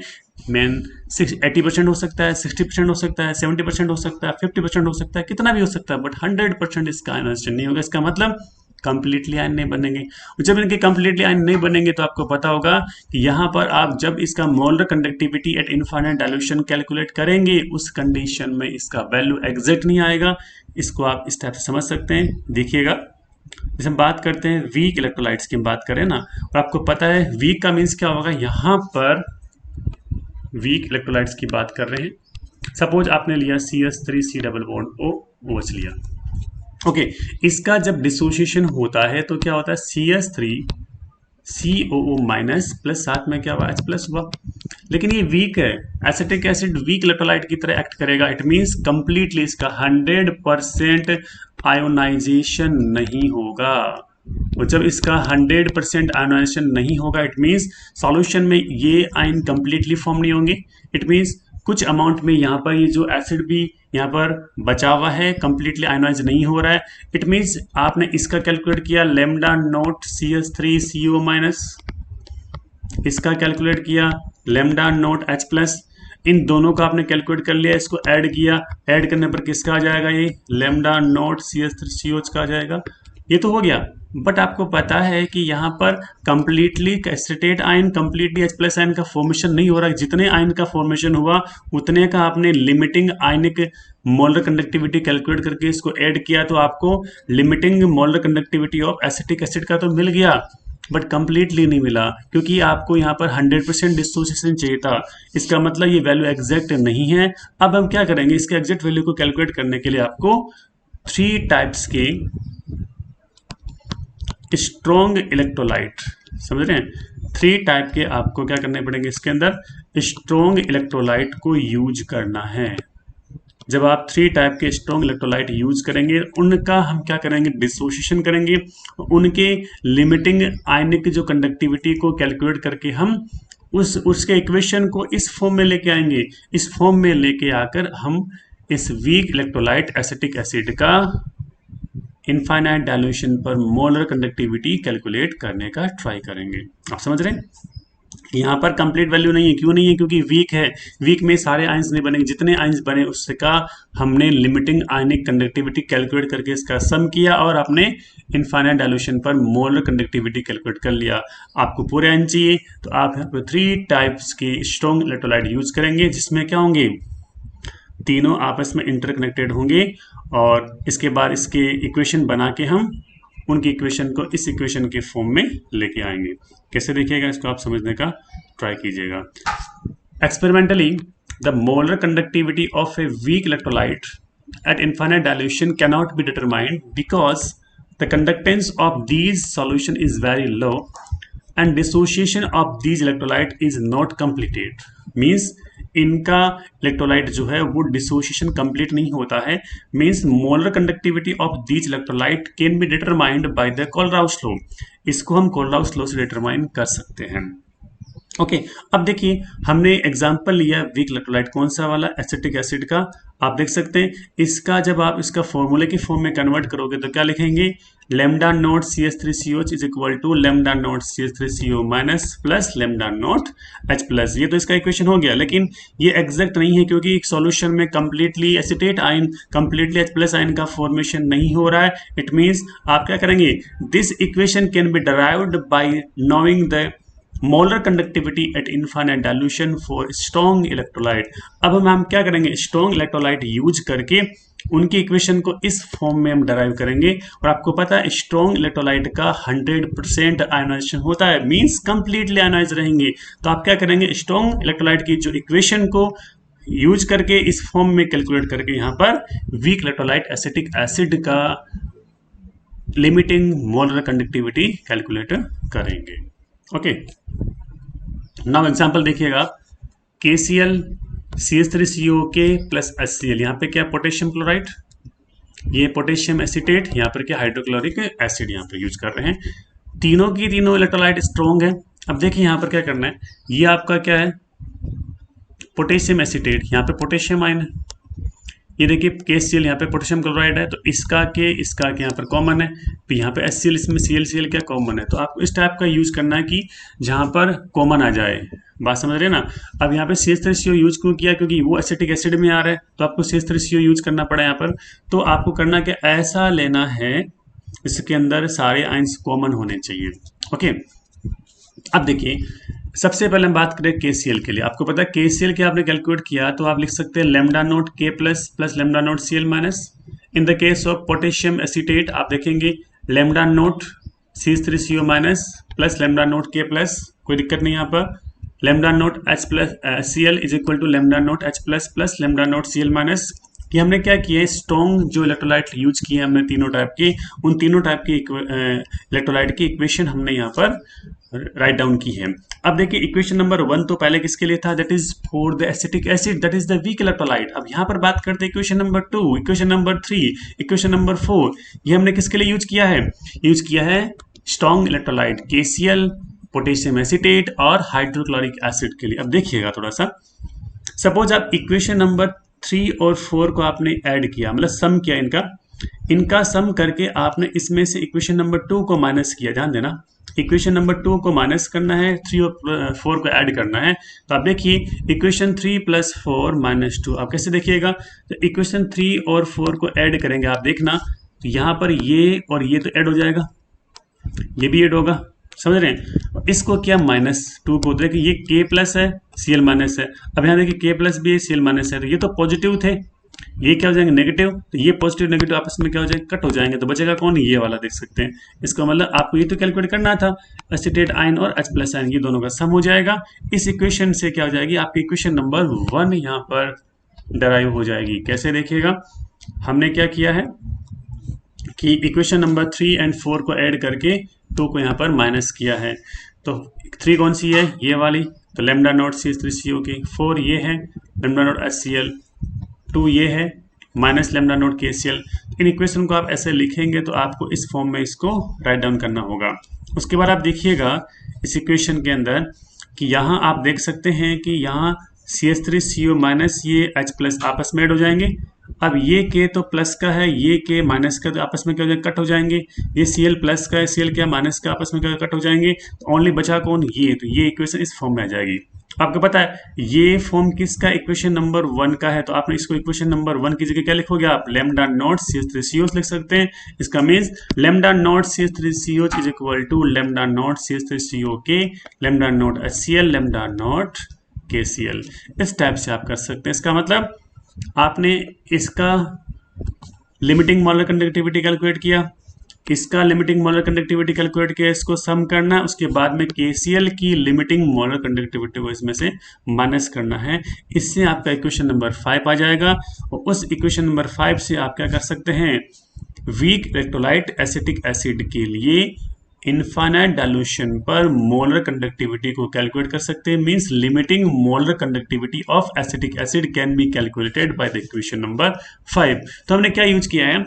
मेन 80% हो सकता है, 60% हो सकता है, 70% हो सकता है, 50% हो सकता है, कितना भी हो सकता है, बट 100% इसका आयोनाइजेशन नहीं होगा. इसका मतलब कंप्लीटली आयन नहीं बनेंगे. जब इनके कंप्लीटली आयन नहीं बनेंगे तो आपको पता होगा कि यहाँ पर आप जब इसका molar conductivity at infinite dilution calculate करेंगे उस कंडीशन में इसका वैल्यू एग्जैक्ट नहीं आएगा. इसको आप इस टाइप से समझ सकते हैं. देखिएगा जैसे हम बात करते हैं वीक इलेक्ट्रोलाइट्स की बात करें ना, और आपको पता है वीक का मीन्स क्या होगा. यहाँ पर वीक इलेक्ट्रोलाइट्स की बात कर रहे हैं. सपोज आपने लिया CH3 डबल बॉन्ड OH लिया. ओके इसका जब डिसोसिएशन होता है तो क्या होता है? CH3 COO माइनस प्लस साथ में क्या हुआ? H प्लस हुआ. लेकिन ये वीक है, एसिटिक एसिड वीक इलेक्ट्रोलाइट की तरह एक्ट करेगा. इट मीन्स कंप्लीटली इसका 100% आयोनाइजेशन नहीं होगा. और जब इसका 100% आयोनाइजेशन नहीं होगा, इट मीन्स सॉल्यूशन में ये आयन कंप्लीटली फॉर्म नहीं होंगे। इट मीन्स कुछ अमाउंट में यहाँ पर ये जो एसिड भी यहाँ पर बचा हुआ है, कंप्लीटली आयोनाइज नहीं हो रहा है। इट मीन्स आपने इसका कैलकुलेट किया लेमडा नोट CH3CO माइनस, इसका कैलकुलेट किया लेमडा नोट H प्लस, इन दोनों का आपने कैलकुलेट कर लिया, इसको ऐड किया, ऐड करने पर किसका आ जाएगा, ये लेमडा नोट CH3COH का आ जाएगा। ये तो हो गया, बट आपको पता है कि यहाँ पर completely acetate ion, completely H plus ion का फॉर्मेशन नहीं हो रहा है। जितने आयन का फॉर्मेशन हुआ उतने का आपने लिमिटिंग आयनिक मोलर कंडक्टिविटी कैलकुलेट करके इसको ऐड किया, तो आपको limiting molar conductivity of acetic acid का तो मिल गया, बट कंप्लीटली नहीं मिला, क्योंकि आपको यहाँ पर 100% डिसोसिएशन चाहिए था। इसका मतलब ये वैल्यू एग्जैक्ट नहीं है। अब हम क्या करेंगे, इसके एग्जैक्ट वैल्यू को कैलकुलेट करने के लिए आपको 3 टाइप्स के स्ट्रॉन्ग इलेक्ट्रोलाइट, समझ रहे हैं, 3 टाइप के आपको क्या करने पड़ेंगे, इसके अंदर स्ट्रॉन्ग इलेक्ट्रोलाइट को यूज करना है। जब आप 3 टाइप के स्ट्रॉन्ग इलेक्ट्रोलाइट यूज करेंगे, उनका हम क्या करेंगे, डिसोसिएशन करेंगे, उनके लिमिटिंग आयनिक जो कंडक्टिविटी को कैलकुलेट करके हम उसके इक्वेशन को इस फॉर्म में लेके आएंगे। इस फॉर्म में लेके आकर हम इस वीक इलेक्ट्रोलाइट एसिटिक एसिड का इनफाइनाइट डाइल्यूशन पर मोलर कंडक्टिविटी कैलकुलेट करने का ट्राई करेंगे। आप समझ रहे हैं, यहाँ पर कंप्लीट वैल्यू नहीं है, क्यों नहीं है, क्योंकि वीक है, वीक में सारे आयंस नहीं बनेंगे, जितने आयंस बने उसका हमने लिमिटिंग आयनिक कंडक्टिविटी कैलकुलेट करके इसका सम किया और आपने इनफाइनाइट डाइल्यूशन पर मोलर कंडक्टिविटी कैलकुलेट कर लिया। आपको पूरे आयन चाहिए तो आप यहाँ पर 3 टाइप्स के स्ट्रॉन्ग इलेक्ट्रोलाइट यूज करेंगे, जिसमें क्या होंगे, तीनों आपस में इंटरकनेक्टेड होंगे, और इसके बाद इसके इक्वेशन बना के हम उनकी इक्वेशन को इस इक्वेशन के फॉर्म में लेके आएंगे। कैसे देखिएगा, इसको आप समझने का ट्राई कीजिएगा। Experimentally the molar conductivity of a weak electrolyte at infinite dilution cannot be determined because the conductance of these solution is very low and dissociation of these electrolyte is not completed. Means इनका electrolyte जो है वो dissociation complete नहीं होता है। Means molar conductivity of these electrolyte can be determined by the Kohlrausch law. इसको हम Kohlrausch law से डिटरमाइन कर सकते हैं। ओके, अब देखिए हमने एग्जांपल लिया वीक इलेक्ट्रोलाइट, कौन सा वाला, एसिटिक एसिड का। आप देख सकते हैं इसका जब आप इसका फॉर्मूले की फॉर्म में कन्वर्ट करोगे तो क्या लिखेंगे, lambda naught CH3COH is equal to lambda naught CH3CO minus plus lambda naught H plus. ये तो इसका इक्वेशन हो गया, लेकिन ये एग्जैक्ट नहीं है, क्योंकि एक सॉल्यूशन में completely acetate ion, completely H plus ion का फॉर्मेशन नहीं हो रहा है। इट मीन्स आप क्या करेंगे, this equation can be derived bye knowing the molar conductivity at infinite dilution for strong electrolyte. अब हम क्या करेंगे, स्ट्रॉन्ग इलेक्ट्रोलाइट यूज करके उनकी इक्वेशन को इस फॉर्म में हम डराइव करेंगे। और आपको पता है स्ट्रॉन्ग इलेक्ट्रोलाइट का 100% आयोनाइजेशन होता है, मींस कंप्लीटली आयोनाइज रहेंगे। तो आप क्या करेंगे, स्ट्रॉन्ग इलेक्ट्रोलाइट की जो इक्वेशन को यूज करके इस फॉर्म में कैलकुलेट करके यहाँ पर वीक इलेक्ट्रोलाइट एसिटिक एसिड का लिमिटिंग मोलर कंडक्टिविटी कैलकुलेट करेंगे। ओके, नाउ एग्जांपल देखिएगा, KCl CH3COK प्लस HCl, यहाँ पे क्या पोटेशियम क्लोराइड, ये पोटेशियम एसिटेट, यहाँ पर क्या हाइड्रोक्लोरिक एसिड यहाँ पे यूज कर रहे हैं। तीनों की तीनों इलेक्ट्रोलाइट स्ट्रॉन्ग है। अब देखिए यहाँ पर क्या करना है, ये आपका क्या है, पोटेशियम एसिटेट, यहाँ पे पोटेशियम आयन है। ये देखिए KCl यहाँ पे पोटेशियम क्लोराइड है, तो इसका के यहाँ पर कॉमन है, तो यहाँ पे HCl, इसमें ClCl क्या कॉमन है। तो आपको इस टाइप का यूज करना है कि जहाँ पर कॉमन आ जाए, बात समझ रहे हैं ना। अब यहाँ पे CH3CO यूज क्यों किया, क्योंकि वो एसिटिक एसिड में आ रहा है, तो आपको CH3CO यूज करना पड़ा यहाँ पर। तो आपको करना क्या, ऐसा लेना है इसके अंदर सारे आयंस कॉमन होने चाहिए। ओके, अब देखिए सबसे पहले हम बात करें KCl के लिए। आपको पता है KCl के आपने कैलकुलेट किया, तो आप लिख सकते हैं lambda naught K plus plus lambda naught Cl minus. In the case of potassium acetate आप देखेंगे lambda naught CH3CO minus plus lambda naught K plus, कोई दिक्कत नहीं यहाँ पर। Lambda naught H plus Cl is equal to lambda naught H plus plus lambda naught Cl minus. कि हमने क्या किया, स्ट्रॉन्ग जो इलेक्ट्रोलाइट यूज किए हमने तीनों टाइप की, उन तीनों टाइप की इलेक्ट्रोलाइट की इक्वेशन हमने यहाँ पर राइट डाउन की है। अब देखिए इक्वेशन नंबर 1 तो पहले किसके लिए था, that is for the acetic acid, that is the weak electrolyte. अब यहाँ पर बात करते हैं equation number 2, equation number 3, equation number 4, ये हमने किसके लिए यूज किया है, यूज किया है strong electrolyte KCl, potassium acetate और हाइड्रोक्लोरिक एसिड के लिए। अब देखिएगा थोड़ा सा, सपोज आप इक्वेशन नंबर 3 और 4 को आपने ऐड किया, मतलब सम किया इनका सम करके आपने इसमें से इक्वेशन नंबर 2 को माइनस किया। ध्यान देना, इक्वेशन नंबर 2 को माइनस करना है, 3 और 4 को ऐड करना है। तो आप देखिए इक्वेशन 3 + 4 - 2, आप कैसे देखिएगा, तो इक्वेशन 3 और 4 को ऐड करेंगे, आप देखना तो यहाँ पर ये और ये तो ऐड हो जाएगा, ये भी ऐड होगा, समझ रहे हैं। इसको क्या -2 को देखिए, ये K+ है, Cl- है। अब यहाँ देखिए K+ भी है, Cl- है, तो ये तो पॉजिटिव थे, ये क्या हो जाएंगे नेगेटिव, तो ये पॉजिटिव नेगेटिव आपस में क्या हो जाएंगे, कट हो जाएंगे, तो बचेगा कौन, ये वाला देख सकते हैं। इसका मतलब आपको ये तो कैलकुलेट करना था, एसिटेट आयन और H+ आयन, ये दोनों का सम हो जाएगा। इस इक्वेशन से क्या हो जाएगी आपकी इक्वेशन नंबर 1 यहाँ पर डराइव हो जाएगी। कैसे देखिएगा, हमने क्या किया है कि इक्वेशन नंबर 3 और 4 को ऐड करके 2 को यहाँ पर माइनस किया है। तो 3 कौन सी है, ये वाली, तो लैम्डा नॉट CH3CO की, 4 ये है लैम्डा नॉट HCl, 2 ये है minus lambda naught KCl। In equation को आप ऐसे लिखेंगे तो आपको इस फॉर्म में इसको राइट डाउन करना होगा। उसके बाद आप देखिएगा इस इक्वेशन के अंदर कि यहाँ आप देख सकते हैं कि यहाँ CH3CO माइनस ये H+ आपस में ऐड हो जाएंगे। अब ये K तो प्लस का है, ये K माइनस का, तो आपस में क्या हो जाएगा, कट हो जाएंगे। ये Cl+ का है, Cl क्या माइनस का, आपस में क्या कट हो जाएंगे। तो ओनली बचा कौन, ये, तो ये इक्वेशन इस फॉर्म में आ जाएगी। आपको पता है ये फॉर्म किसका, इक्वेशन नंबर 1 का है, तो आपने इसको इक्वेशन नंबर 1 की जगह क्या लिखोगे आप, लैम्डा नॉट CH3CO लिख सकते हैं। इसका means lambda naught CH3CO is equal to lambda naught CH3CO के lambda naught HCl lambda naught KCl। इस टाइप से आप कर सकते हैं। इसका मतलब आपने इसका लिमिटिंग मोलर कंडक्टिविटी कैलकुलेट किया, इसका लिमिटिंग मोलर कंडक्टिविटी कैलकुलेट किया, इसको सम करना है, उसके बाद में KCl की लिमिटिंग मोलर कंडक्टिविटी को इसमें से माइनस करना है। इससे आपका इक्वेशन नंबर 5 आ जाएगा। और उस इक्वेशन नंबर 5 से आप क्या कर सकते हैं, वीक इलेक्ट्रोलाइट एसिटिक एसिड के लिए इनफाइनाइट डाइल्यूशन पर मोलर कंडक्टिविटी को कैलकुलेट कर सकते हैं। Means limiting molar conductivity of acetic acid can be calculated by the equation number 5। तो हमने क्या यूज किया है,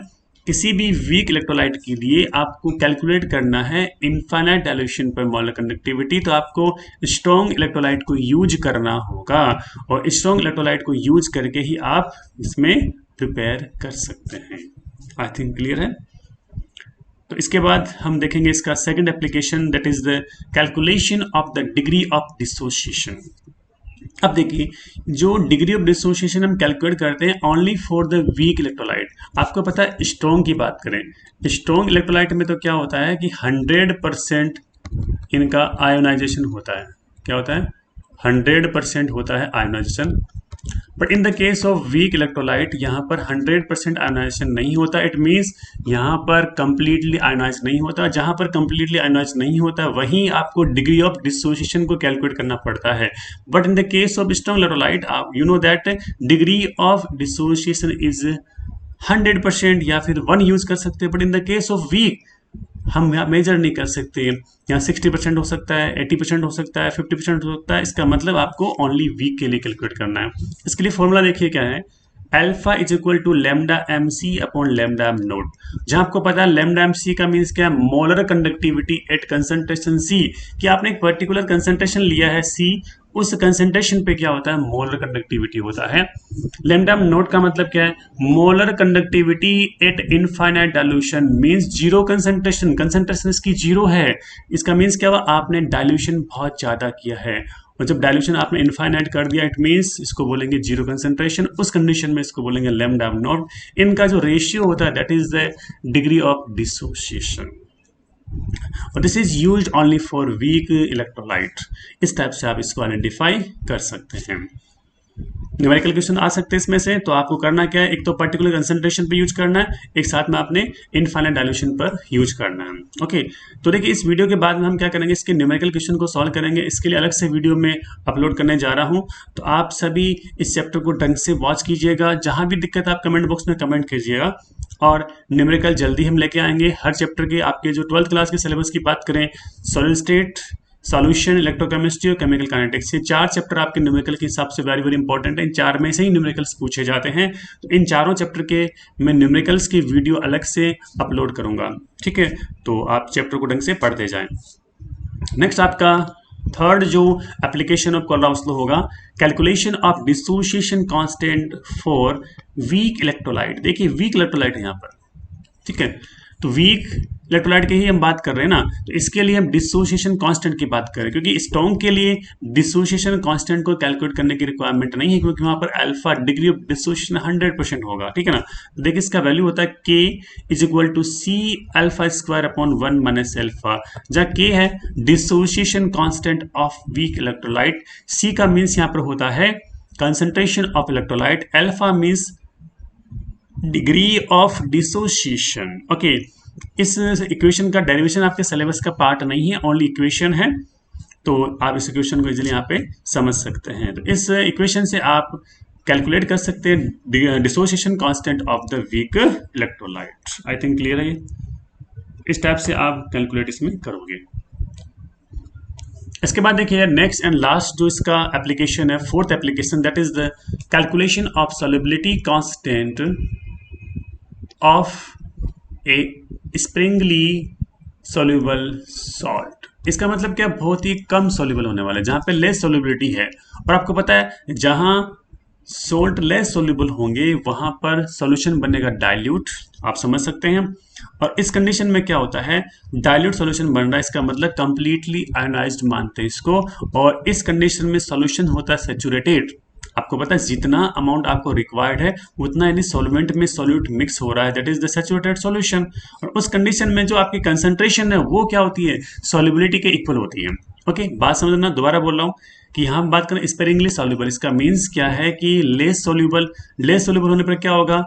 किसी भी वीक इलेक्ट्रोलाइट के लिए आपको कैलकुलेट करना है इनफाइनाइट डाइल्यूशन पर मोलर कंडक्टिविटी, तो आपको स्ट्रॉन्ग इलेक्ट्रोलाइट को यूज करना होगा, और स्ट्रॉन्ग इलेक्ट्रोलाइट को यूज करके ही आप इसमें प्रिपेयर कर सकते हैं। आई थिंक क्लियर है। तो इसके बाद हम देखेंगे इसका second application, that is the calculation of the degree of dissociation. अब देखिए जो डिग्री ऑफ डिसोसिएशन हम कैलकुलेट करते हैं only for the weak electrolyte. आपको पता है स्ट्रॉन्ग की बात करें, स्ट्रॉन्ग इलेक्ट्रोलाइट में तो क्या होता है कि 100% इनका आयोनाइजेशन होता है। क्या होता है, 100% होता है ionisation. But in the case of weak electrolyte यहाँ पर 100% आयोनाइजेशन नहीं होता। इट मीन्स यहाँ पर कंप्लीटली आयोनाइज नहीं होता। जहाँ पर कंप्लीटली आयोनाइज नहीं होता वहीं आपको डिग्री ऑफ डिसोसिएशन को कैलकुलेट करना पड़ता है। But in the case of strong electrolyte you know that degree of dissociation is 100% या फिर 1 यूज कर सकते हैं। But in the case of weak हम यहाँ मेजर नहीं कर सकते, यहाँ 60% हो सकता है, 80% हो सकता है, 50% हो सकता है। इसका मतलब आपको ओनली वीक के लिए कैलकुलेट करना है। इसके लिए फॉर्मूला देखिए क्या है, alpha is equal to lambda MC upon lambda M naught. जहां आपको पता है लैम्डा MC का मीन्स क्या है, molar conductivity eight concentration C, कि आपने एक पर्टिकुलर कंसंट्रेशन लिया है C, उस कंसंट्रेशन पे क्या होता है, मोलर कंडक्टिविटी होता है। लैम्डा नोट का मतलब क्या है, molar conductivity at infinite dilution means zero concentration, concentration इसकी जीरो है। इसका मींस क्या हुआ, आपने डाइल्यूशन बहुत ज्यादा किया है, और जब डाइल्यूशन आपने इनफाइनाइट कर दिया इट मींस इसको बोलेंगे जीरो कंसंट्रेशन। उस कंडीशन में इसको बोलेंगे लैम्डा नोट। इनका जो रेशियो होता है that is the degree of dissociation, और this is used only for weak electrolyte. इस टाइप से आप इसको आइडेंटिफाई कर सकते हैं। न्यूमेरिकल क्वेश्चन आ सकते हैं इसमें से, तो आपको करना क्या है, एक तो पर्टिकुलर कंसंट्रेशन पे यूज करना है, एक साथ में आपने इनफाइनाइट डाइल्यूशन पर यूज करना है। ओके, तो देखिए इस वीडियो के बाद में हम क्या करेंगे, इसके न्यूमेरिकल क्वेश्चन को सॉल्व करेंगे। इसके लिए अलग से वीडियो में अपलोड करने जा रहा हूँ, तो आप सभी इस चैप्टर को ढंग से वॉच कीजिएगा। जहां भी दिक्कत आप कमेंट बॉक्स में कमेंट कीजिएगा, और न्यूमेरिकल जल्दी हम लेके आएंगे हर चैप्टर के। आपके जो 12th क्लास के सिलेबस की बात करें, सॉलिड स्टेट, सॉल्यूशन, इलेक्ट्रोकेमिस्ट्री और केमिकल काइनेटिक्स। ये 4 चैप्टर आपके न्यूमेरिकल के हिसाब से वेरी वेरी इंपॉर्टेंट है। इन 4 में से ही न्यूमेरिकल्स पूछे जाते हैं। तो इन चारों चैप्टर के मैं न्यूमेरिकल्स की वीडियो अलग से अपलोड करूंगा, ठीक है। तो आप चैप्टर को ढंग से पढ़ते जाएं। नेक्स्ट आपका थर्ड जो एप्लीकेशन ऑफ कोलराउस लॉ होगा, calculation of dissociation constant for weak electrolyte. देखिए वीक इलेक्ट्रोलाइट है यहाँ पर, ठीक है। तो वीक इलेक्ट्रोलाइट की ही हम बात कर रहे हैं ना, तो इसके लिए हम डिसोसिएशन कांस्टेंट की बात करें, क्योंकि स्ट्रॉन्ग के लिए डिसोसिएशन कांस्टेंट को कैलकुलेट करने की रिक्वायरमेंट नहीं है, क्योंकि वहां पर अल्फा डिग्री ऑफ डिसोसिएशन 100% होगा, ठीक है ना। तो देखिए इसका वैल्यू होता है k is equal to C alpha square upon 1 minus alpha, जहाँ k है dissociation constant of weak electrolyte, c का मीन्स यहाँ पर होता है concentration of electrolyte, alpha means degree of dissociation. Okay, इस इक्वेशन का डेरिवेशन आपके सिलेबस का पार्ट नहीं है, ओनली इक्वेशन है, तो आप इस इक्वेशन को इजीली यहाँ पे समझ सकते हैं। तो इस इक्वेशन से आप कैलकुलेट कर सकते हैं dissociation constant of the weak electrolyte. I think clear है ये। इस टाइप से आप कैलकुलेट इसमें करोगे। इसके बाद देखिए नेक्स्ट एंड लास्ट जो इसका एप्लीकेशन है, fourth application, that is the calculation of solubility constant of A Sprüngli soluble salt. इसका मतलब क्या, बहुत ही कम सोल्यूबल होने वाला है, जहां पे लेस सोल्युबिलिटी है। और आपको पता है जहां सोल्ट लेस सोल्यूबल होंगे वहां पर सॉल्यूशन बनेगा डाइल्यूट, आप समझ सकते हैं। और इस कंडीशन में क्या होता है, डाइल्यूट सॉल्यूशन बन रहा है, इसका मतलब कंप्लीटली आयोनाइज्ड मानते हैं इसको। और इस कंडीशन में सॉल्यूशन होता है सैचुरेटेड। आपको पता है जितना अमाउंट आपको रिक्वायर्ड है उतना यानी सॉल्वेंट में सॉल्यूट मिक्स हो रहा है, that is the saturated solution. और उस कंडीशन में जो आपकी कंसंट्रेशन है वो क्या होती है, सॉल्युबिलिटी के इक्वल होती है। ओके, बात समझना, दोबारा बोल रहा हूँ कि यहाँ हम बात करें स्पेरिंगली सॉल्युबल, इसका मीन्स क्या है कि लेस सॉल्युबल। लेस सॉल्युबल होने पर क्या होगा,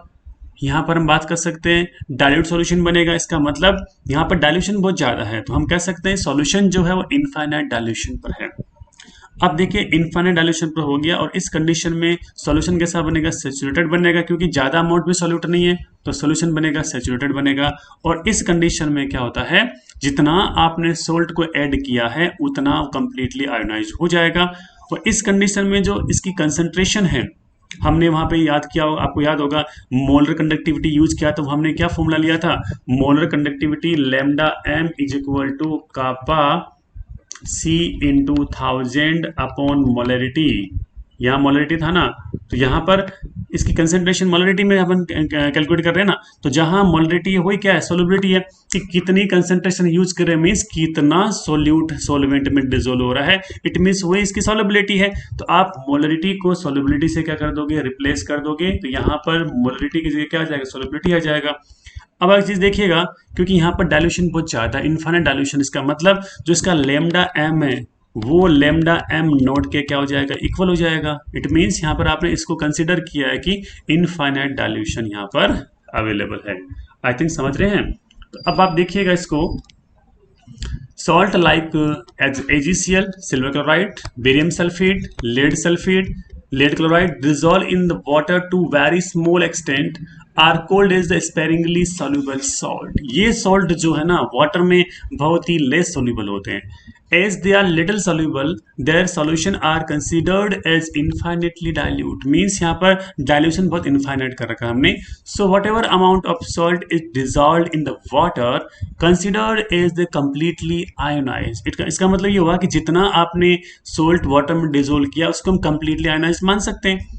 यहाँ पर हम बात कर सकते हैं डाइल्यूट सॉल्यूशन बनेगा। इसका मतलब यहाँ पर डाइल्यूशन बहुत ज्यादा है, तो हम कह सकते हैं सॉल्यूशन जो है वो इनफाइनाइट डाइल्यूशन पर है। अब देखिए इनफाइनाइट डाइल्यूशन पर हो गया, और इस कंडीशन में सॉल्यूशन कैसा बनेगा, सैचुरेटेड बनेगा, क्योंकि ज्यादा अमाउंट में सॉल्यूट नहीं है तो सॉल्यूशन बनेगा सैचुरेटेड बनेगा। और इस कंडीशन में क्या होता है, जितना आपने सोल्ट को ऐड किया है उतना कंप्लीटली आयोनाइज हो जाएगा। और इस कंडीशन में जो इसकी कंसंट्रेशन है, हमने वहां पे याद किया, आपको याद होगा मोलर कंडक्टिविटी यूज किया, तो हमने क्या फॉर्मूला लिया था, molar conductivity lambda m is equal to kappa C into 1000 upon molarity. यहाँ मोलरिटी था ना, तो यहाँ पर इसकी कंसेंट्रेशन मोलरिटी में अपन कैलकुलेट कर रहे हैं ना, तो जहां मोलरिटी है वही क्या है, सोल्युबिलिटी है, कि कितनी कंसेंट्रेशन यूज कर रहे हैं, मीन्स कितना सोल्यूट सोलवेंट में डिजोल्व हो रहा है, इट मीन्स वही इसकी सोल्युबिलिटी है। तो आप मोलरिटी को सोल्युबिलिटी से क्या कर दोगे, रिप्लेस कर दोगे, तो यहाँ पर मोलरिटी की जगह क्या आ जाएगा, सोल्युबिलिटी आ जाएगा। अब एक चीज देखिएगा, क्योंकि यहाँ पर डाइल्यूशन बहुत ज्यादा है, इनफाइनाइट डाइल्यूशन, इसका मतलब जो इसका लेमडा एम है वो लेमडा एम नोट के क्या हो जाएगा, इक्वल हो जाएगा। इट मीन्स यहाँ पर आपने इसको कंसिडर किया है कि इनफाइनाइट डाइल्यूशन यहाँ पर अवेलेबल है। आई थिंक समझ रहे हैं। तो अब आप देखिएगा इसको, salt like AgCl, silver chloride, barium sulphate, lead chloride dissolve in the water to very small extent are called as the sparingly soluble salt। ये सॉल्ट जो है ना वाटर में बहुत ही लेस सोल्यूबल होते हैं, as they are little soluble their solution are considered as infinitely dilute, means यहाँ पर dilution बहुत infinite कर रखा है हमने। so whatever amount of salt is dissolved in the water considered as the completely ionized। इसका मतलब ये हुआ कि जितना आपने सोल्ट वाटर में डिजोल्व किया उसको हम completely ionized मान सकते हैं।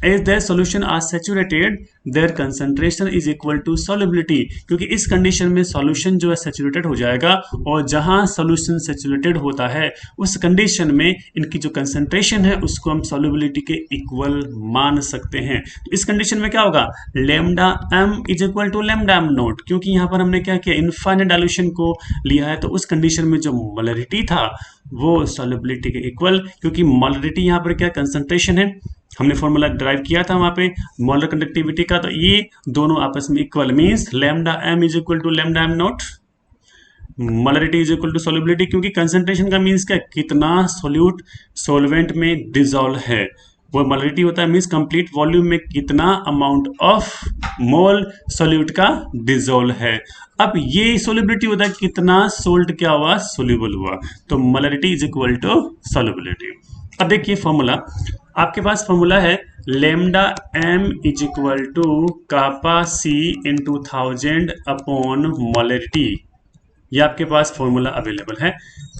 as their solution are saturated their concentration is equal to solubility, क्योंकि इस कंडीशन में सॉल्यूशन जो है सैचुरेटेड हो जाएगा, और जहां सॉल्यूशन सैचुरेटेड होता है उस कंडीशन में इनकी जो कंसंट्रेशन है उसको हम सॉल्युबिलिटी के इक्वल मान सकते हैं। तो इस कंडीशन में क्या होगा, lambda m is equal to lambda m naught, क्योंकि यहाँ पर हमने क्या किया, इनफाइनाइट डाइल्यूशन को लिया है, तो उस कंडीशन में जो मोलरिटी था वो सॉल्युबिलिटी के इक्वल, क्योंकि मोलरिटी यहाँ पर क्या कंसंट्रेशन है, हमने फॉर्मूला ड्राइव किया था वहां पे मोलर कंडक्टिविटी का, तो ये दोनों आपस में equal, means lambda m is equal to lambda m naught, molarity is equal to solubility, क्योंकि कंसंट्रेशन का मींस क्या, कितना सोल्यूट सोलवेंट में डिजोल्व है। वो मोलरिटी होता है मीन्स कंप्लीट वॉल्यूम में कितना अमाउंट ऑफ मोल सोल्यूट का डिजोल्व है। अब ये सोल्युबिलिटी होता है कितना सोल्ट क्या हुआ, सोल्यूबल हुआ। तो molarity is equal to solubility. अब देखिए फॉर्मूला, आपके पास फॉर्मूला है lambda M is equal to kappa C into 1000 upon molarity. ये आपके पास फॉर्मूला अवेलेबल है।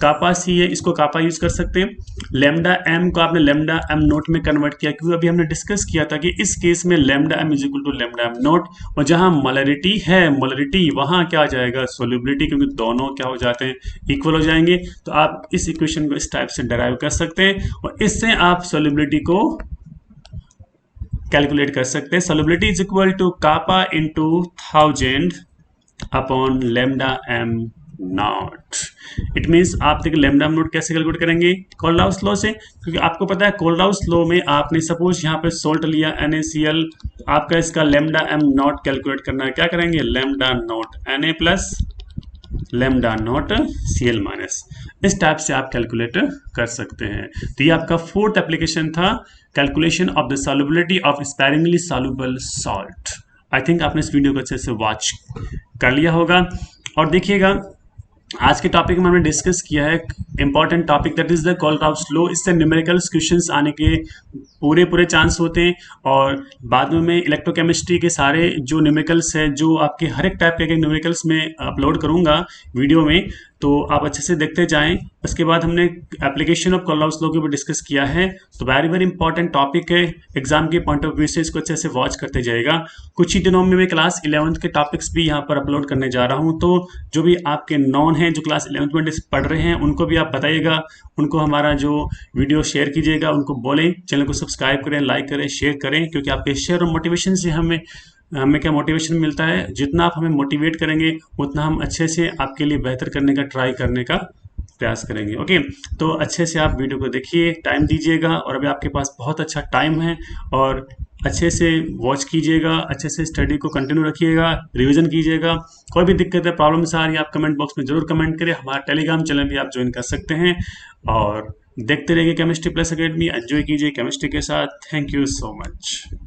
कापा सी है, इसको कापा यूज कर सकते हैं। लेमडा एम को आपने लेमडा एम नोट में कन्वर्ट किया, क्योंकि अभी हमने डिस्कस किया था कि इस केस में lambda M is equal to lambda M naught, और जहां मोलरिटी है मोलरिटी वहां क्या आ जाएगा, सोल्युबिलिटी, क्योंकि दोनों क्या हो जाते हैं, इक्वल हो जाएंगे। तो आप इस इक्वेशन को इस टाइप से डराइव कर सकते हैं और इससे आप सोल्युबिलिटी को कैलकुलेट कर सकते हैं। Solubility is equal to kappa into 1000 upon lambda M naught. It means आप देखिए लेमडा एम नॉट कैसे कैलकुलेट करेंगे, कोल्डाउस लॉ से, क्योंकि आपको पता है कोल्डाउस लॉ में आपने सपोज यहाँ पे सोल्ट लिया NaCl, आपका इसका लेमडा एम नॉट कैलकुलेट करना है, क्या करेंगे, lambda naught Na plus lambda naught Cl minus, इस टाइप से आप कैलकुलेट कर सकते हैं। तो ये आपका फोर्थ एप्लीकेशन था, calculation of the solubility of sparingly soluble salt. I think आपने इस वीडियो को अच्छे से वॉच कर लिया होगा। और देखिएगा आज के टॉपिक में हमने डिस्कस किया है important topic, that is the Kohlrausch law. इससे न्यूमेरिकल क्वेश्चंस आने के पूरे चांस होते हैं, और बाद में मैं इलेक्ट्रोकेमिस्ट्री के सारे जो न्यूमेरिकल्स है, जो आपके हर एक टाइप के न्यूमेरिकल्स में अपलोड करूंगा वीडियो में, तो आप अच्छे से देखते जाएं। उसके बाद हमने एप्लीकेशन ऑफ कोल्डाउस लॉ के ऊपर डिस्कस किया है, तो वेरी इंपॉर्टेंट टॉपिक है, एग्जाम के पॉइंट ऑफ व्यू से इसको अच्छे से वॉच करते जाएगा। कुछ ही दिनों में मैं क्लास 11th के टॉपिक्स भी यहाँ पर अपलोड करने जा रहा हूँ, तो जो भी आपके नॉन हैं, जो क्लास 11th में पढ़ रहे हैं, उनको भी आप बताइएगा, उनको हमारा जो वीडियो शेयर कीजिएगा, उनको बोलें चैनल को सब्सक्राइब करें, लाइक करें, शेयर करें, क्योंकि आपके शेयर और मोटिवेशन से हमें क्या मोटिवेशन मिलता है। जितना आप हमें मोटिवेट करेंगे उतना हम अच्छे से आपके लिए बेहतर करने का, ट्राई करने का प्रयास करेंगे। ओके, तो अच्छे से आप वीडियो को देखिए, टाइम दीजिएगा, और अभी आपके पास बहुत अच्छा टाइम है, और अच्छे से वॉच कीजिएगा, अच्छे से स्टडी को कंटिन्यू रखिएगा, रिवीजन कीजिएगा। कोई भी दिक्कत है, प्रॉब्लम्स आ रही है, आप कमेंट बॉक्स में जरूर कमेंट करें। हमारा टेलीग्राम चैनल भी आप ज्वाइन कर सकते हैं, और देखते रहिए केमिस्ट्री प्लस अकेडमी। एंजॉय कीजिए केमिस्ट्री के साथ। Thank you so much.